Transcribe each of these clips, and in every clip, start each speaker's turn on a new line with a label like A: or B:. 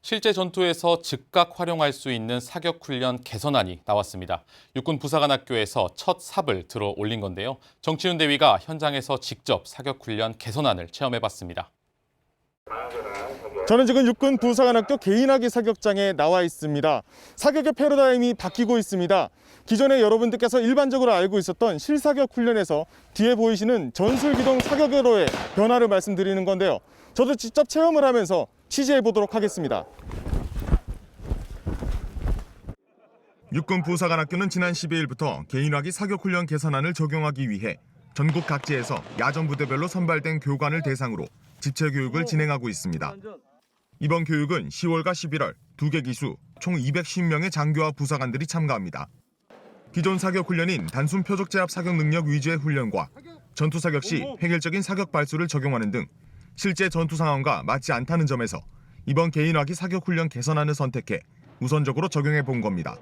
A: 실제 전투에서 즉각 활용할 수 있는 사격훈련 개선안이 나왔습니다. 육군 부사관학교에서 첫 삽을 들어 올린 건데요. 정치훈 대위가 현장에서 직접 사격훈련 개선안을 체험해봤습니다.
B: 저는 지금 육군 부사관학교 개인화기 사격장에 나와 있습니다. 사격의 패러다임이 바뀌고 있습니다. 기존에 여러분들께서 일반적으로 알고 있었던 실사격 훈련에서 뒤에 보이시는 전술기동 사격으로의 변화를 말씀드리는 건데요. 저도 직접 체험을 하면서 취재해 보도록 하겠습니다. 육군 부사관학교는 지난 12일부터 개인화기 사격훈련 개선안을 적용하기 위해 전국 각지에서 야전부대별로 선발된 교관을 대상으로 집체 교육을 진행하고 있습니다. 이번 교육은 10월과 11월 2개 기수 총 210명의 장교와 부사관들이 참가합니다. 기존 사격훈련인 단순 표적 제압 사격 능력 위주의 훈련과 전투 사격 시 획일적인 사격 발수를 적용하는 등 실제 전투 상황과 맞지 않다는 점에서 이번 개인화기 사격훈련 개선안을 선택해 우선적으로 적용해 본 겁니다.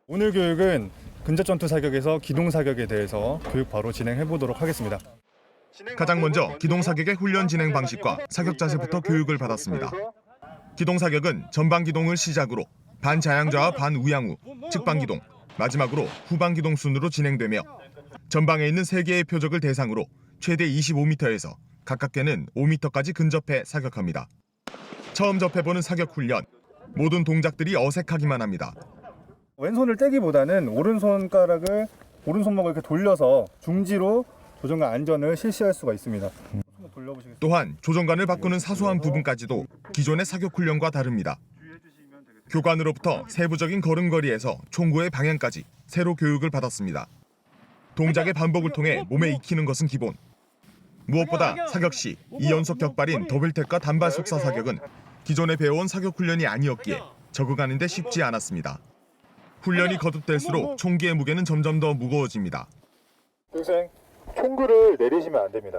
B: 오늘 교육은 근접전투 사격에서 기동 사격에 대해서 교육 바로 진행해 보도록 하겠습니다. 가장 먼저 기동 사격의 훈련 진행 방식과 사격 자세부터 교육을 받았습니다. 기동 사격은 전방 기동을 시작으로 반자양좌와 반우양우, 측방 기동, 마지막으로 후방 기동 순으로 진행되며 전방에 있는 3개의 표적을 대상으로 최대 25m에서 가깝게는 5m까지 근접해 사격합니다. 처음 접해보는 사격 훈련, 모든 동작들이 어색하기만 합니다.
C: 왼손을 떼기보다는 오른손목을 이렇게 돌려서 중지로 조정과 안전을 실시할 수가 있습니다.
B: 또한 조정관을 바꾸는 사소한 부분까지도 기존의 사격 훈련과 다릅니다. 교관으로부터 세부적인 걸음걸이에서 총구의 방향까지 새로 교육을 받았습니다. 동작의 반복을 통해 몸에 익히는 것은 기본. 무엇보다 사격 시 2연속 격발인 더블택과 단발 속사 사격은 기존에 배워온 사격 훈련이 아니었기에 적응하는 데 쉽지 않았습니다. 훈련이 거듭될수록 총기의 무게는 점점 더 무거워집니다.
C: 교생, 총구를 내리시면 안 됩니다.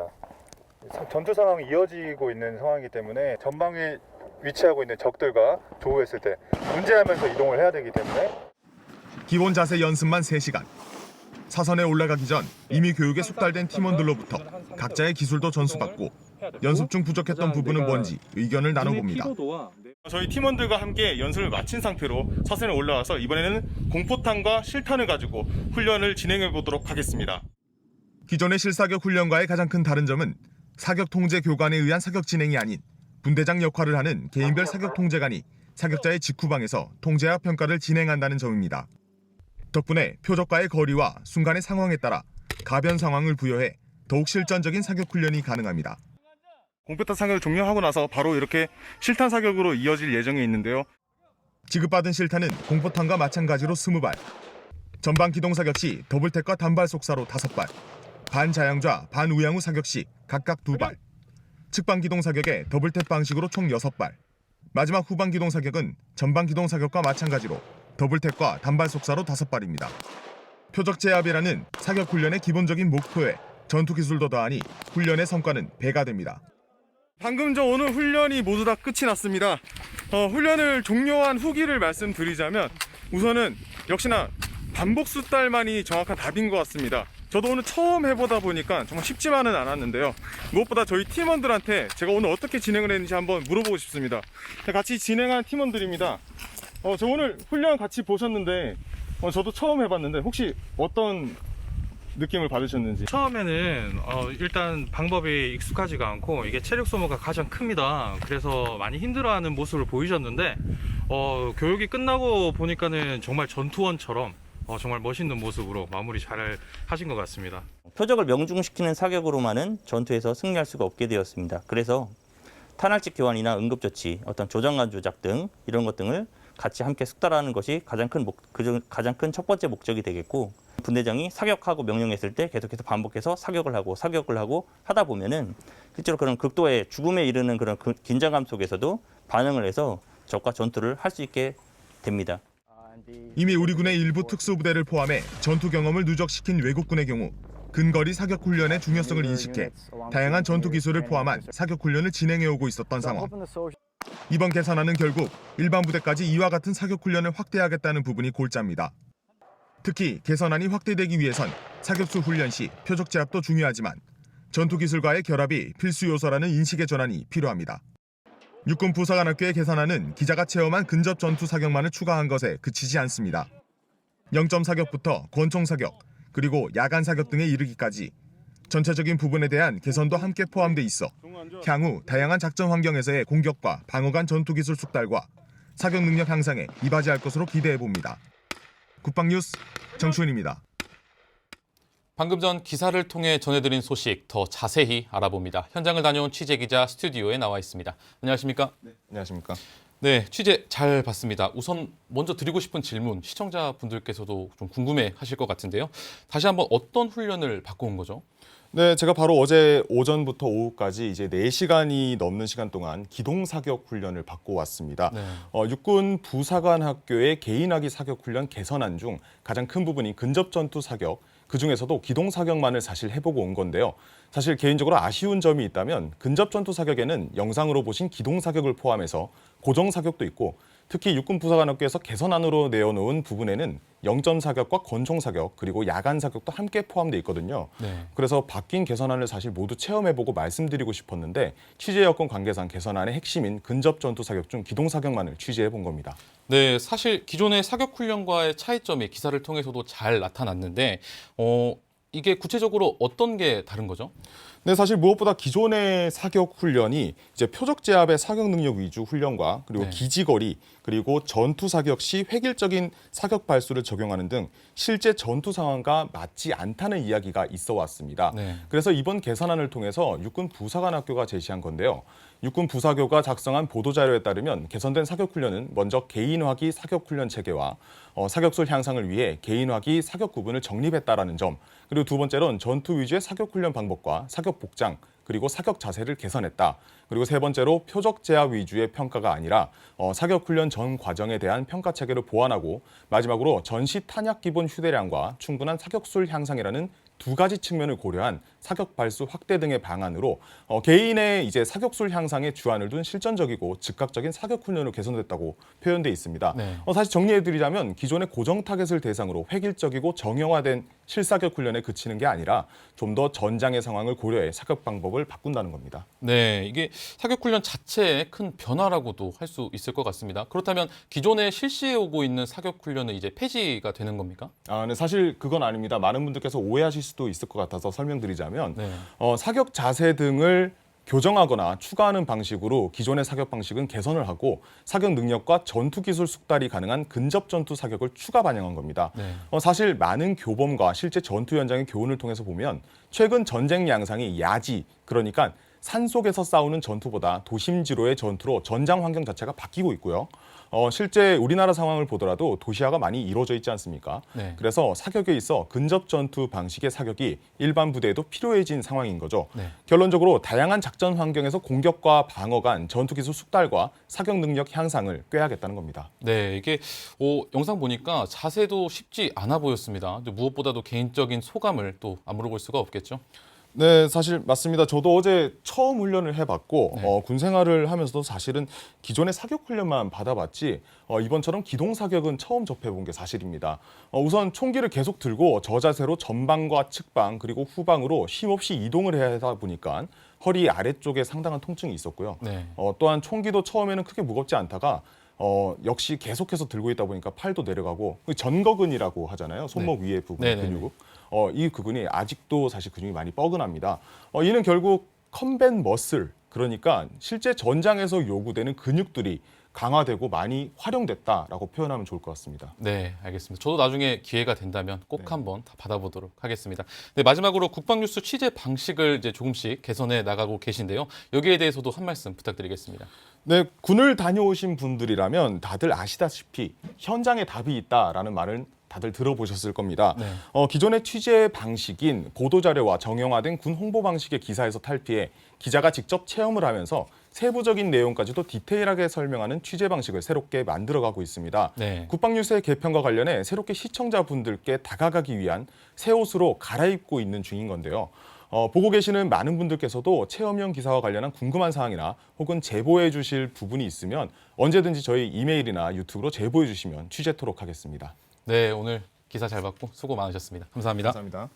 C: 전투 상황이 이어지고 있는 상황이기 때문에 전방에 위치하고 있는 적들과 조우했을 때 문제하면서 이동을 해야 되기 때문에
B: 기본 자세 연습만 3시간. 사선에 올라가기 전 이미 교육에 숙달된 팀원들로부터 각자의 기술도 전수받고 연습 중 부족했던 부분은 뭔지 의견을 나눠봅니다. 저희 팀원들과 함께 연습을 마친 상태로 사선에 올라와서 이번에는 공포탄과 실탄을 가지고 훈련을 진행해 보도록 하겠습니다. 기존의 실사격 훈련과의 가장 큰 다른 점은 사격 통제 교관에 의한 사격 진행이 아닌 분대장 역할을 하는 개인별 사격 통제관이 사격자의 직후방에서 통제와 평가를 진행한다는 점입니다. 덕분에 표적과의 거리와 순간의 상황에 따라 가변 상황을 부여해 더욱 실전적인 사격 훈련이 가능합니다. 공포탄 사격을 종료하고 나서 바로 이렇게 실탄 사격으로 이어질 예정에 있는데요. 지급받은 실탄은 공포탄과 마찬가지로 20발, 전방 기동 사격 시 더블택과 단발 속사로 5발, 반자양좌, 반우양우 사격 시 각각 2발, 측방 기동 사격에 더블택 방식으로 총 6발, 마지막 후방 기동 사격은 전방 기동 사격과 마찬가지로 더블택과 단발 속사로 5발입니다. 표적 제압이라는 사격 훈련의 기본적인 목표에 전투 기술도 더하니 훈련의 성과는 배가 됩니다. 방금 저 오늘 훈련이 모두 다 끝이 났습니다. 훈련을 종료한 후기를 말씀드리자면 우선은 역시나 반복 수달만이 정확한 답인 것 같습니다. 저도 오늘 처음 해보다 보니까 정말 쉽지만은 않았는데요. 무엇보다 저희 팀원들한테 제가 오늘 어떻게 진행을 했는지 한번 물어보고 싶습니다. 같이 진행한 팀원들입니다. 저 오늘 훈련 같이 보셨는데 저도 처음 해봤는데 혹시 어떤 느낌을 받으셨는지?
D: 처음에는 일단 방법이 익숙하지가 않고 이게 체력 소모가 가장 큽니다. 그래서 많이 힘들어하는 모습을 보이셨는데 교육이 끝나고 보니까는 정말 전투원처럼 정말 멋있는 모습으로 마무리 잘 하신 것 같습니다.
E: 표적을 명중시키는 사격으로만은 전투에서 승리할 수가 없게 되었습니다. 그래서 탄약직 교환이나 응급조치, 어떤 조정관 조작 등 이런 것 등을 같이 함께 숙달하는 것이 가장 큰 첫 번째 목적이 되겠고, 분대장이 사격하고 명령했을 때 계속해서 반복해서 사격을 하고 하다 보면은 실제로 그런 극도의 죽음에 이르는 그런 긴장감 속에서도 반응을 해서 적과 전투를 할 수 있게 됩니다.
B: 이미 우리 군의 일부 특수부대를 포함해 전투 경험을 누적시킨 외국군의 경우 근거리 사격 훈련의 중요성을 인식해 다양한 전투 기술을 포함한 사격 훈련을 진행해오고 있었던 상황. 이번 개선안은 결국 일반 부대까지 이와 같은 사격 훈련을 확대하겠다는 부분이 골자입니다. 특히 개선안이 확대되기 위해선 사격수 훈련 시 표적 제압도 중요하지만 전투 기술과의 결합이 필수 요소라는 인식의 전환이 필요합니다. 육군 부사관학교의 개선안은 기자가 체험한 근접 전투 사격만을 추가한 것에 그치지 않습니다. 0점 사격부터 권총 사격, 그리고 야간 사격 등에 이르기까지 전체적인 부분에 대한 개선도 함께 포함돼 있어 향후 다양한 작전 환경에서의 공격과 방어 간 전투 기술 숙달과 사격 능력 향상에 이바지할 것으로 기대해 봅니다. 국방뉴스 정추은입니다.
A: 방금 전 기사를 통해 전해드린 소식 더 자세히 알아봅니다. 현장을 다녀온 취재기자 스튜디오에 나와 있습니다. 안녕하십니까?
F: 네, 안녕하십니까?
A: 네, 취재 잘 봤습니다. 우선 먼저 드리고 싶은 질문, 시청자분들께서도 좀 궁금해하실 것 같은데요. 다시 한번 어떤 훈련을 받고 온 거죠?
F: 네, 제가 바로 어제 오전부터 오후까지 이제 4시간이 넘는 시간 동안 기동 사격 훈련을 받고 왔습니다.
A: 네.
F: 육군 부사관 학교의 개인화기 사격 훈련 개선안 중 가장 큰 부분이 근접 전투 사격, 그 중에서도 기동 사격만을 사실 해보고 온 건데요. 사실 개인적으로 아쉬운 점이 있다면 근접 전투 사격에는 영상으로 보신 기동 사격을 포함해서 고정 사격도 있고, 특히 육군 부사관학교에서 개선안으로 내어놓은 부분에는 0점 사격과 권총 사격, 그리고 야간 사격도 함께 포함되어 있거든요.
A: 네.
F: 그래서 바뀐 개선안을 사실 모두 체험해보고 말씀드리고 싶었는데, 취재 여건 관계상 개선안의 핵심인 근접 전투 사격 중 기동 사격만을 취재해본 겁니다.
A: 네, 사실 기존의 사격 훈련과의 차이점이 기사를 통해서도 잘 나타났는데 이게 구체적으로 어떤 게 다른 거죠?
F: 네, 사실 무엇보다 기존의 사격 훈련이 이제 표적 제압의 사격 능력 위주 훈련과 그리고
A: 네.
F: 기지거리, 그리고 전투 사격 시 획일적인 사격 발수를 적용하는 등 실제 전투 상황과 맞지 않다는 이야기가 있어 왔습니다.
A: 네.
F: 그래서 이번 개선안을 통해서 육군 부사관학교가 제시한 건데요. 육군 부사교가 작성한 보도자료에 따르면 개선된 사격훈련은 먼저 개인화기 사격훈련 체계와 사격술 향상을 위해 개인화기 사격 구분을 정립했다라는 점, 그리고 두 번째로는 전투 위주의 사격훈련 방법과 사격 복장, 그리고 사격 자세를 개선했다. 그리고 세 번째로 표적 제압 위주의 평가가 아니라 사격훈련 전 과정에 대한 평가 체계를 보완하고, 마지막으로 전시 탄약 기본 휴대량과 충분한 사격술 향상이라는 두 가지 측면을 고려한 사격 발수 확대 등의 방안으로 개인의 이제 사격술 향상에 주안을 둔 실전적이고 즉각적인 사격 훈련으로 개선됐다고 표현돼 있습니다.
A: 네.
F: 사실 정리해드리자면 기존의 고정 타겟을 대상으로 획일적이고 정형화된 실사격 훈련에 그치는 게 아니라 좀 더 전장의 상황을 고려해 사격 방법을 바꾼다는 겁니다.
A: 네, 이게 사격 훈련 자체의 큰 변화라고도 할 수 있을 것 같습니다. 그렇다면 기존에 실시해 오고 있는 사격 훈련은 이제 폐지가 되는 겁니까?
F: 네, 사실 그건 아닙니다. 많은 분들께서 오해하실 수도 있을 것 같아서 설명드리자면
A: 네.
F: 사격 자세 등을 교정하거나 추가하는 방식으로 기존의 사격 방식은 개선을 하고 사격 능력과 전투 기술 숙달이 가능한 근접 전투 사격을 추가 반영한 겁니다.
A: 네.
F: 사실 많은 교범과 실제 전투 현장의 교훈을 통해서 보면 최근 전쟁 양상이 야지, 그러니까 산속에서 싸우는 전투보다 도심지로의 전투로 전장 환경 자체가 바뀌고 있고요. 실제 우리나라 상황을 보더라도 도시화가 많이 이루어져 있지 않습니까?
A: 네.
F: 그래서 사격에 있어 근접 전투 방식의 사격이 일반 부대에도 필요해진 상황인 거죠.
A: 네.
F: 결론적으로 다양한 작전 환경에서 공격과 방어 간 전투 기술 숙달과 사격 능력 향상을 꾀하겠다는 겁니다.
A: 네, 이게 영상 보니까 자세도 쉽지 않아 보였습니다. 무엇보다도 개인적인 소감을 또 안 물어볼 수가 없겠죠.
F: 네, 사실 맞습니다. 저도 어제 처음 훈련을 해봤고
A: 네.
F: 군 생활을 하면서도 사실은 기존의 사격 훈련만 받아봤지 이번처럼 기동 사격은 처음 접해본 게 사실입니다. 우선 총기를 계속 들고 저자세로 전방과 측방 그리고 후방으로 쉼없이 이동을 해야 하다 보니까 허리 아래쪽에 상당한 통증이 있었고요.
A: 네.
F: 또한 총기도 처음에는 크게 무겁지 않다가 역시 계속해서 들고 있다 보니까 팔도 내려가고 전거근이라고 하잖아요. 손목 위에 부분
A: 네네네.
F: 근육. 이 부분이 아직도 사실 근육이 많이 뻐근합니다. 이는 결국 컴뱃 머슬, 그러니까 실제 전장에서 요구되는 근육들이 강화되고 많이 활용됐다라고 표현하면 좋을 것 같습니다.
A: 네, 알겠습니다. 저도 나중에 기회가 된다면 꼭
F: 네.
A: 한번 다 받아보도록 하겠습니다. 네, 마지막으로 국방뉴스 취재 방식을 이제 조금씩 개선해 나가고 계신데요. 여기에 대해서도 한 말씀 부탁드리겠습니다.
F: 네, 군을 다녀오신 분들이라면 다들 아시다시피 현장에 답이 있다라는 말은 다들 들어보셨을 겁니다.
A: 네.
F: 기존의 취재 방식인 보도자료와 정형화된 군 홍보 방식의 기사에서 탈피해 기자가 직접 체험을 하면서 세부적인 내용까지도 디테일하게 설명하는 취재 방식을 새롭게 만들어가고 있습니다.
A: 네.
F: 국방뉴스의 개편과 관련해 새롭게 시청자분들께 다가가기 위한 새 옷으로 갈아입고 있는 중인 건데요. 보고 계시는 많은 분들께서도 체험형 기사와 관련한 궁금한 사항이나 혹은 제보해 주실 부분이 있으면 언제든지 저희 이메일이나 유튜브로 제보해 주시면 취재토록 하겠습니다.
A: 네, 오늘 기사 잘 봤고 수고 많으셨습니다. 감사합니다.
F: 감사합니다.